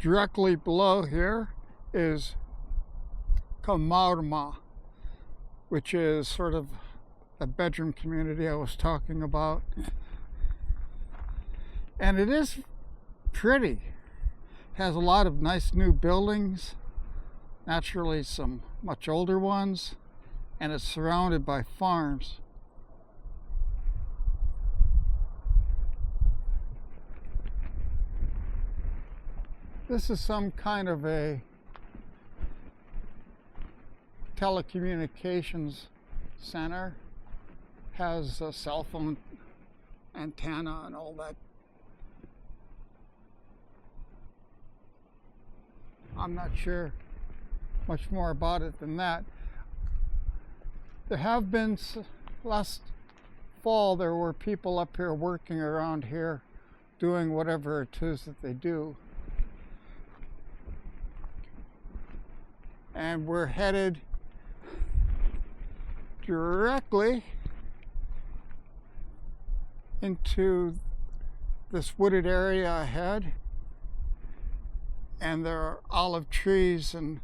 Directly below here is Camarma, which is sort of the bedroom community I was talking about. And it is pretty. Has a lot of nice new buildings, naturally some much older ones, and it's surrounded by farms. This is some kind of a telecommunications center. Has a cell phone antenna and all that. I'm not sure much more about it than that. There have been, last fall, there were people up here working around here doing whatever it is that they do. And we're headed directly into this wooded area ahead. And there are olive trees, and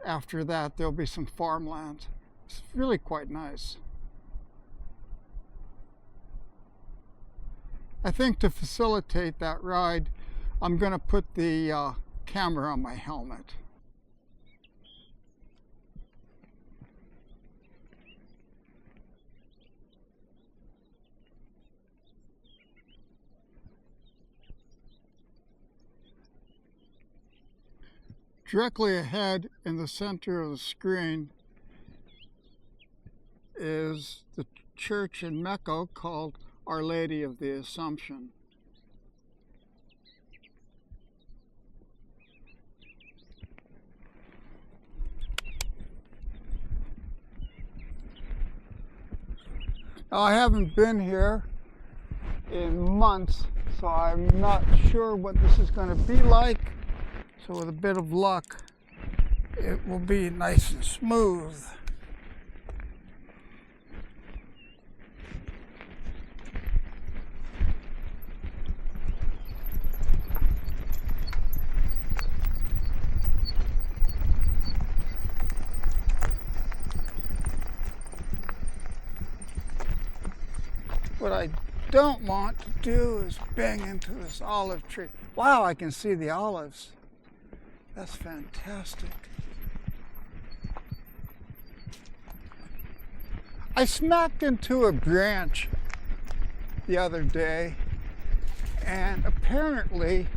after that there'll be some farmland. It's really quite nice. I think to facilitate that ride, I'm going to put the camera on my helmet. Directly ahead in the center of the screen is the church in Meco called Our Lady of the Assumption. Now, I haven't been here in months, so I'm not sure what this is going to be like. So with a bit of luck, it will be nice and smooth. What I don't want to do is bang into this olive tree. Wow, I can see the olives. That's fantastic. I smacked into a branch the other day, and apparently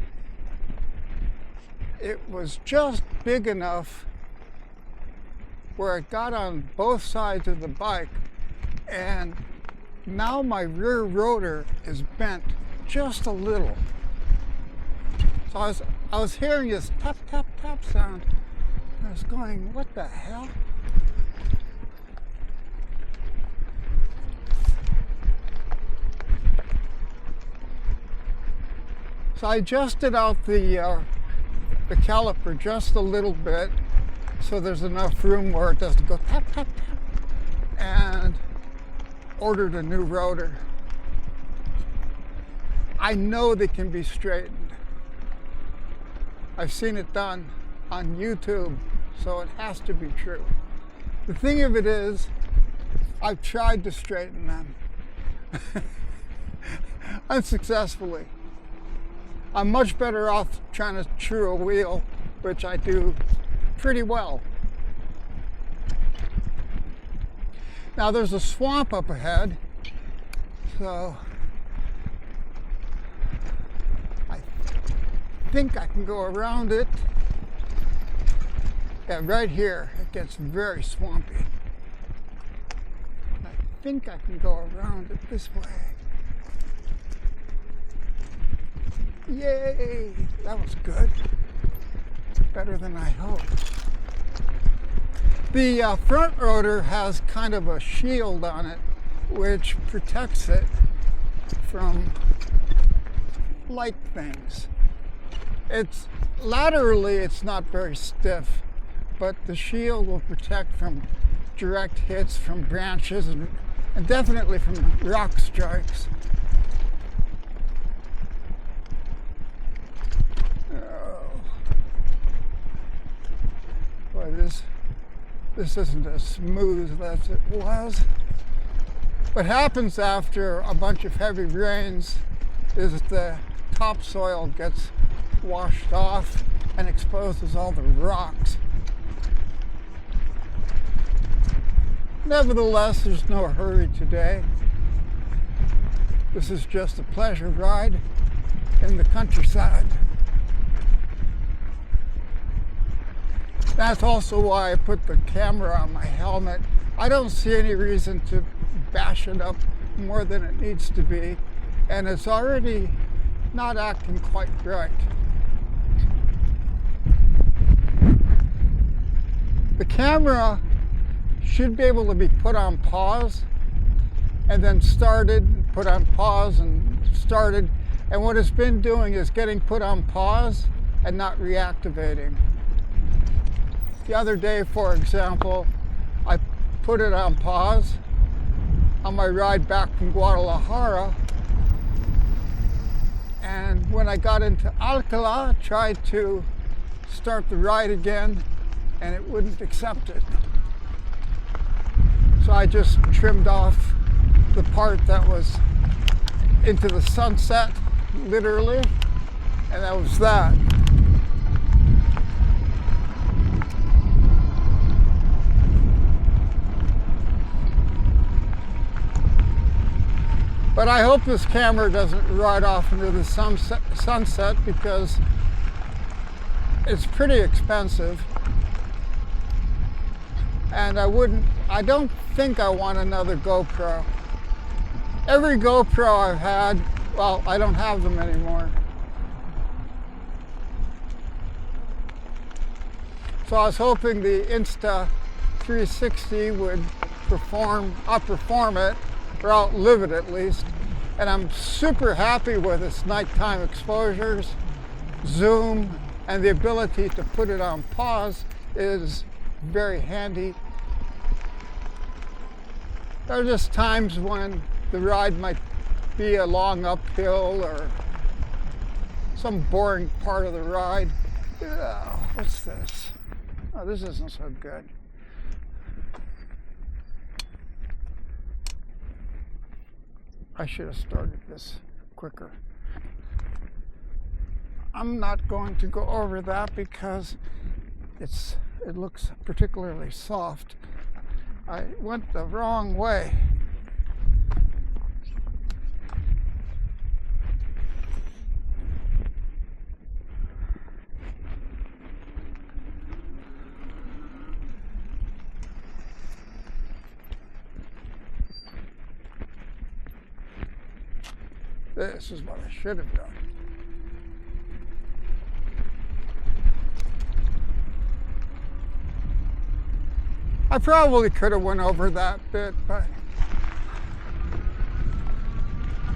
it was just big enough where it got on both sides of the bike, and now my rear rotor is bent just a little. So I was hearing this tap, tap, tap sound. I was going, what the hell? So I adjusted out the caliper just a little bit so there's enough room where it doesn't go tap, tap, tap, and ordered a new rotor. I know they can be straightened. I've seen it done on YouTube, so it has to be true. The thing of it is, I've tried to straighten them unsuccessfully. I'm much better off trying to true a wheel, which I do pretty well. Now there's a swamp up ahead, so I think I can go around it. Yeah, right here it gets very swampy. I think I can go around it this way. Yay! That was good. Better than I hoped. The front rotor has kind of a shield on it which protects it from light things. It's laterally it's not very stiff, but the shield will protect from direct hits from branches and definitely from rock strikes. Oh. this isn't as smooth as it was. What happens after a bunch of heavy rains is the topsoil gets washed off and exposes all the rocks. Nevertheless, there's no hurry today. This is just a pleasure ride in the countryside. That's also why I put the camera on my helmet. I don't see any reason to bash it up more than it needs to be, and it's already not acting quite right. The camera should be able to be put on pause and then started, put on pause and started, and what it's been doing is getting put on pause and not reactivating. The other day, for example, I put it on pause on my ride back from Guadalajara, and when I got into Alcala, I tried to start the ride again and it wouldn't accept it. So I just trimmed off the part that was into the sunset, literally, and that was that. But I hope this camera doesn't ride off into the sunset because it's pretty expensive. And I don't think I want another GoPro. Every GoPro I've had, well, I don't have them anymore. So I was hoping the Insta360 would outperform it, or outlive it at least. And I'm super happy with its nighttime exposures, zoom, and the ability to put it on pause is very handy. There are just times when the ride might be a long uphill or some boring part of the ride. What's this? Oh, this isn't so good. I should have started this quicker. I'm not going to go over that because it looks particularly soft. I went the wrong way. This is what I should have done. I probably could have went over that bit, but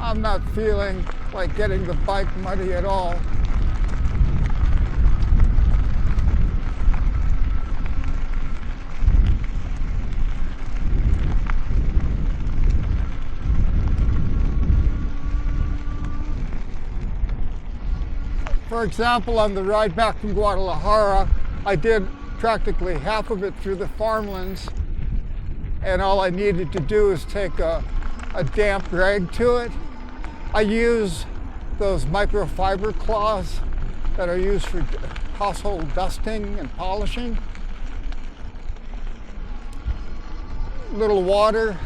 I'm not feeling like getting the bike muddy at all. For example, on the ride back from Guadalajara, I did practically half of it through the farmlands, and all I needed to do is take a damp rag to it. I use those microfiber cloths that are used for household dusting and polishing. Little water,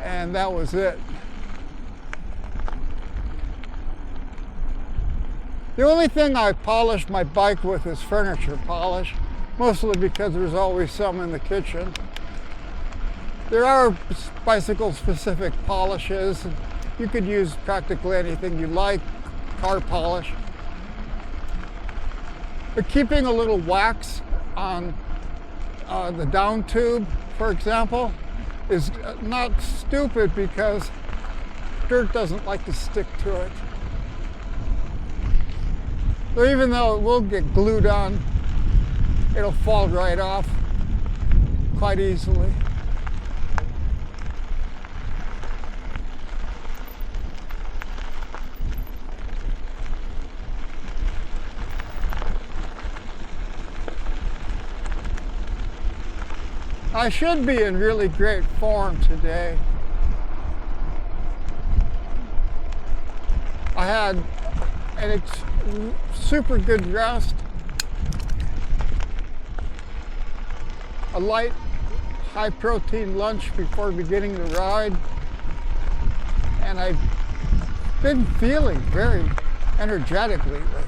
and that was it. The only thing I polish my bike with is furniture polish, mostly because there's always some in the kitchen. There are bicycle-specific polishes. You could use practically anything you like, car polish. But keeping a little wax on the down tube, for example, is not stupid because dirt doesn't like to stick to it. So even though it will get glued on, it'll fall right off quite easily. I should be in really great form today. I had an super good rest, a light, high-protein lunch before beginning the ride, and I've been feeling very energetic lately.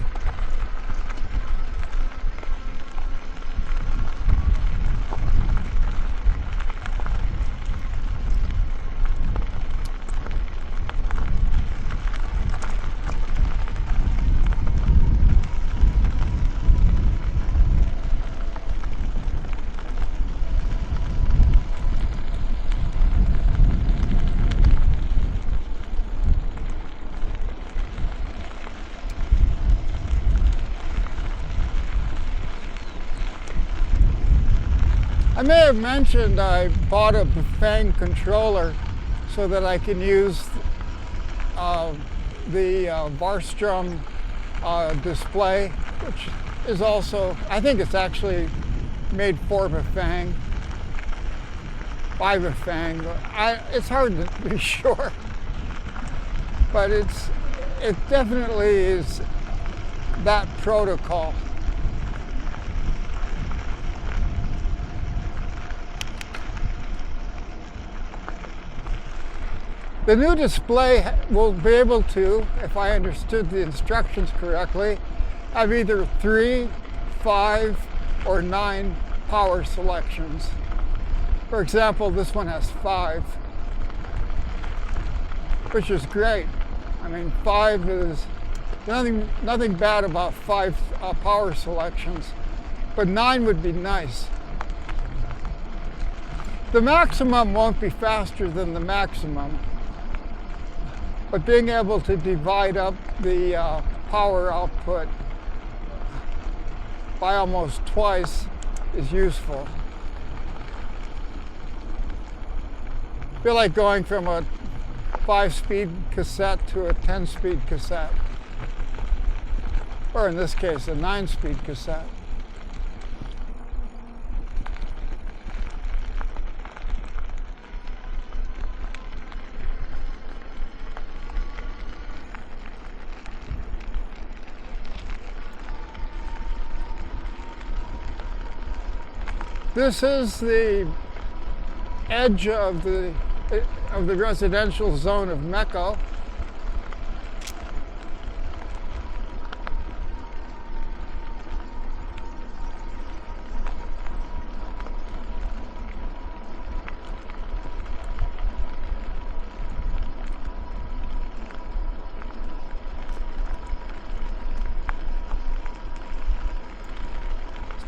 I may have mentioned I bought a Bafang controller so that I can use the Varstrom display, which is also, I think it's actually made for Bafang, by Bafang. It's hard to be sure, but it definitely is that protocol. The new display will be able to, if I understood the instructions correctly, have either 3, 5, or 9 power selections. For example, this one has 5, which is great. I mean, 5 is nothing bad about 5 power selections, but 9 would be nice. The maximum won't be faster than the maximum, but being able to divide up the power output by almost twice is useful. I feel like going from a 5-speed cassette to a 10-speed cassette, or in this case, a 9-speed cassette. This is the edge of the residential zone of Meco.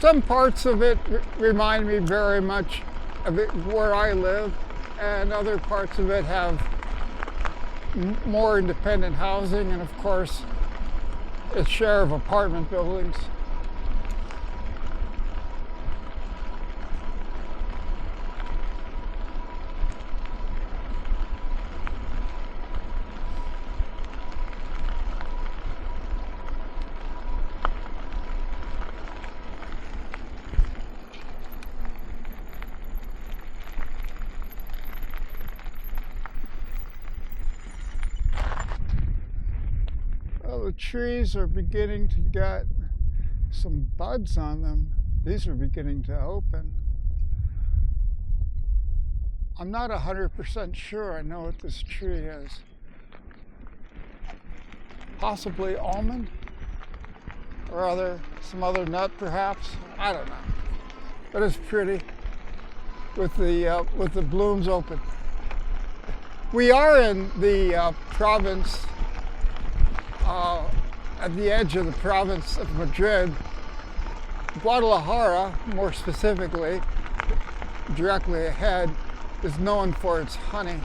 Some parts of it remind me very much of where I live, and other parts of it have more independent housing and, of course, its share of apartment buildings. The trees are beginning to get some buds on them. These are beginning to open. I'm not 100% sure I know what this tree is. Possibly almond, or some other nut perhaps. I don't know. But it's pretty with the blooms open. We are in the province. At the edge of the province of Madrid. Guadalajara, more specifically, directly ahead, is known for its honey.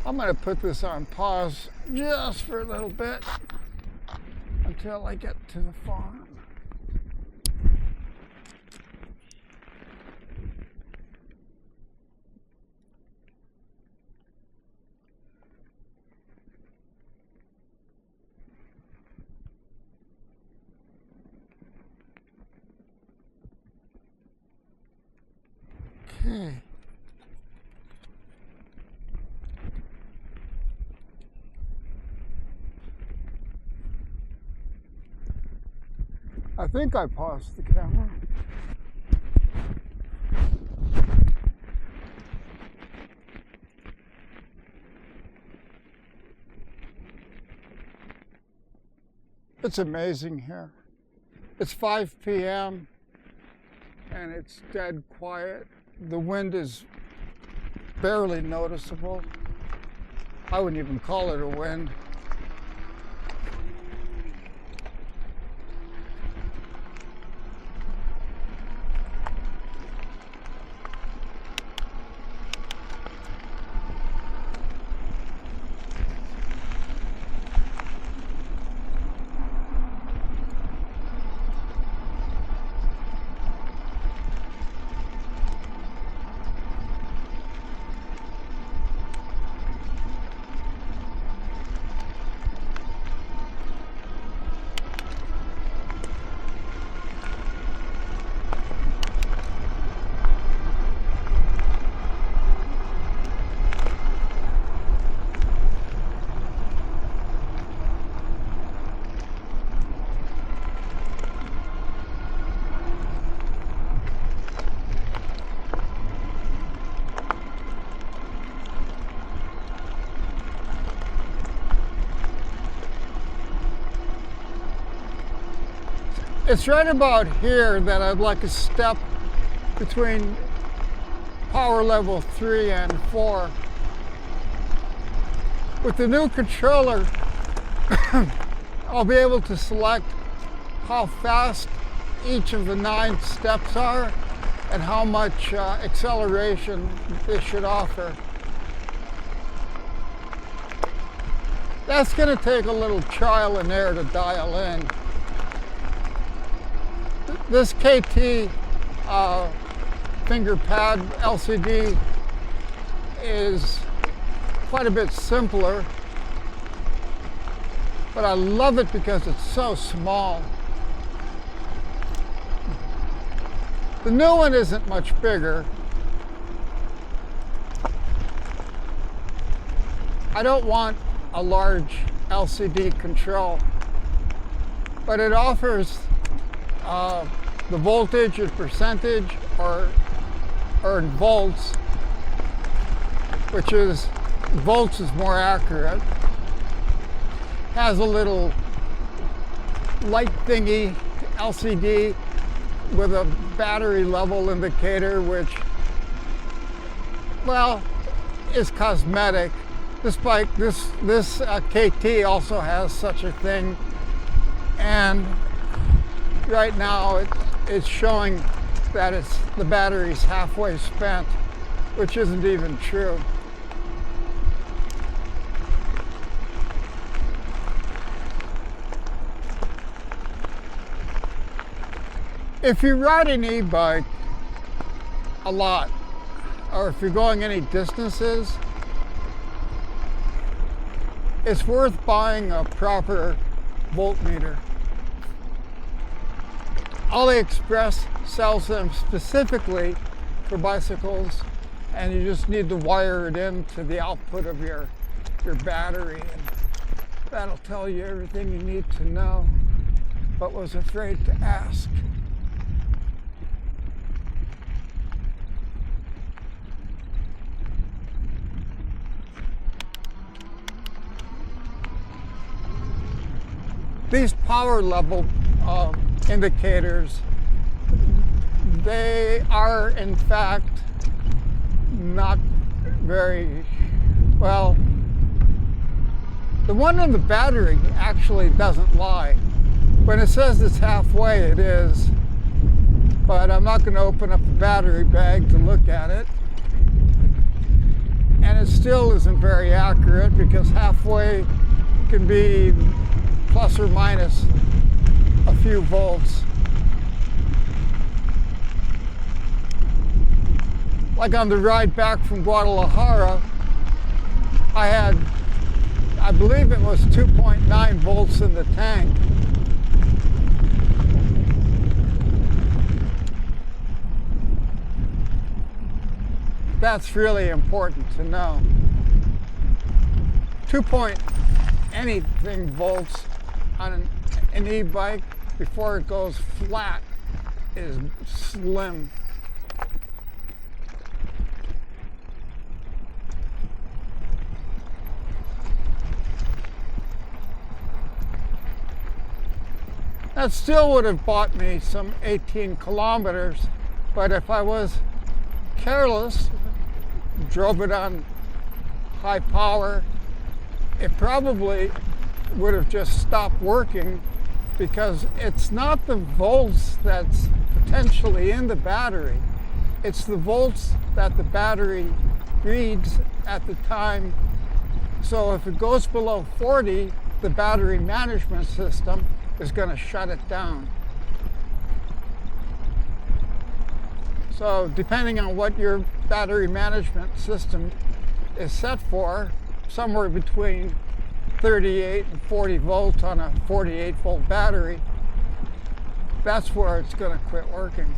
I'm going to put this on pause just for a little bit until I get to the farm. I think I paused the camera. It's amazing here. It's 5 p.m. and it's dead quiet. The wind is barely noticeable. I wouldn't even call it a wind. It's right about here that I'd like to step between power level 3 and 4. With the new controller, I'll be able to select how fast each of the 9 steps are and how much acceleration this should offer. That's going to take a little trial and error to dial in. This KT finger pad LCD is quite a bit simpler, but I love it because it's so small. The new one isn't much bigger. I don't want a large LCD control, but it offers the voltage and percentage or in volts, which is volts is more accurate. Has a little light thingy LCD with a battery level indicator, which, well, is cosmetic. This bike, this KT also has such a thing, and right now it's showing that the battery's halfway spent, which isn't even true. If you ride an e-bike a lot, or if you're going any distances, it's worth buying a proper voltmeter. AliExpress sells them specifically for bicycles, and you just need to wire it into the output of your battery, and that'll tell you everything you need to know, but was afraid to ask. These power level indicators, they are in fact not very well. The one on the battery actually doesn't lie. When it says it's halfway, it is, but I'm not going to open up the battery bag to look at it, and it still isn't very accurate because halfway can be plus or minus a few volts. Like on the ride back from Guadalajara, I believe it was 2.9 volts in the tank. That's really important to know. 2 point anything volts on an e-bike before it goes flat is slim. That still would have bought me some 18 kilometers, but if I was careless, drove it on high power, it probably would have just stopped working, because it's not the volts that's potentially in the battery. It's the volts that the battery reads at the time. So if it goes below 40, the battery management system is going to shut it down. So depending on what your battery management system is set for, somewhere between 38 and 40 volts on a 48 volt battery, that's where it's going to quit working.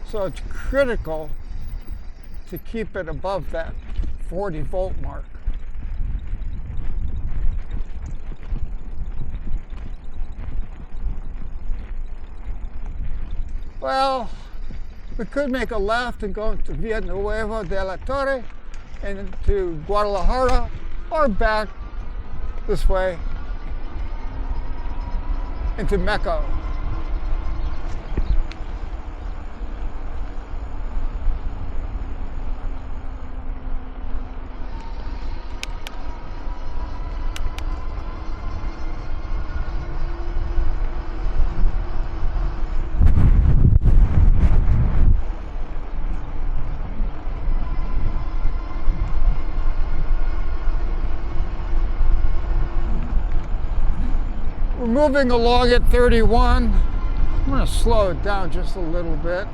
So it's critical to keep it above that 40 volt mark. Well, we could make a left and go to Villanueva de la Torre and into Guadalajara, or back this way into Meco. We're moving along at 31. I'm going to slow it down just a little bit,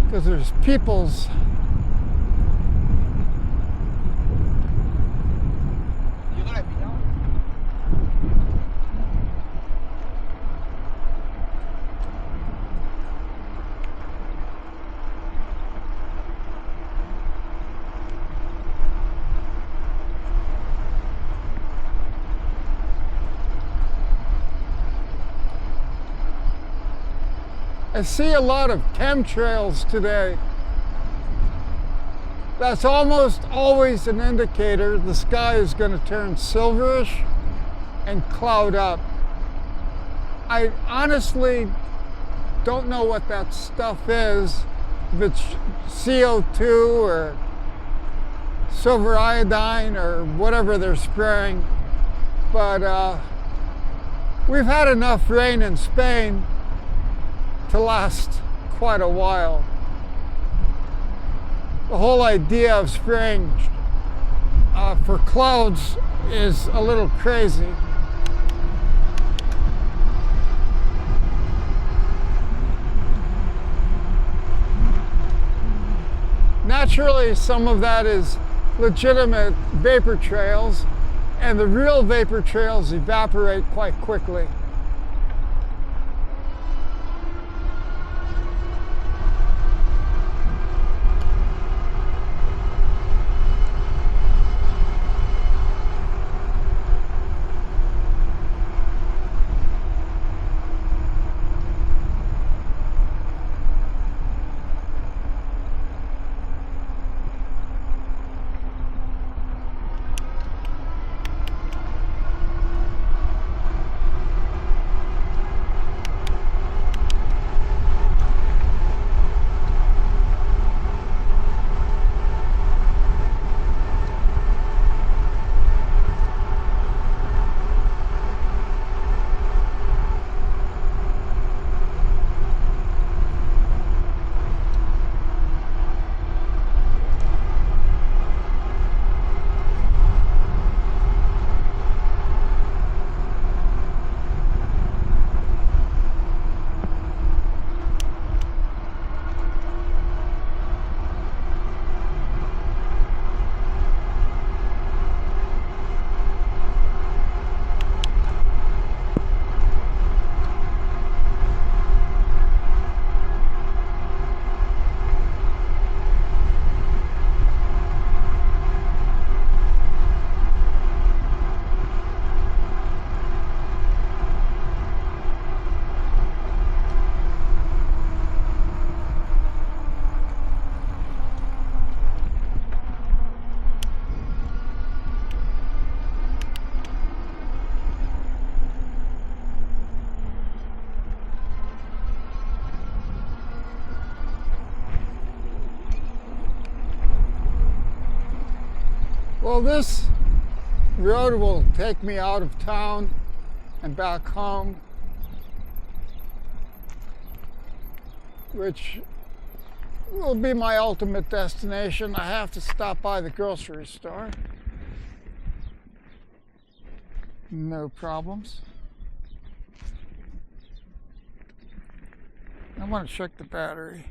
because there's people's I see a lot of chemtrails today. That's almost always an indicator the sky is going to turn silverish and cloud up. I honestly don't know what that stuff is, if it's CO2 or silver iodine or whatever they're spraying, but we've had enough rain in Spain to last quite a while. The whole idea of spraying for clouds is a little crazy. Naturally, some of that is legitimate vapor trails, and the real vapor trails evaporate quite quickly. Well, this road will take me out of town and back home, which will be my ultimate destination. I have to stop by the grocery store. No problems. I want to check the battery.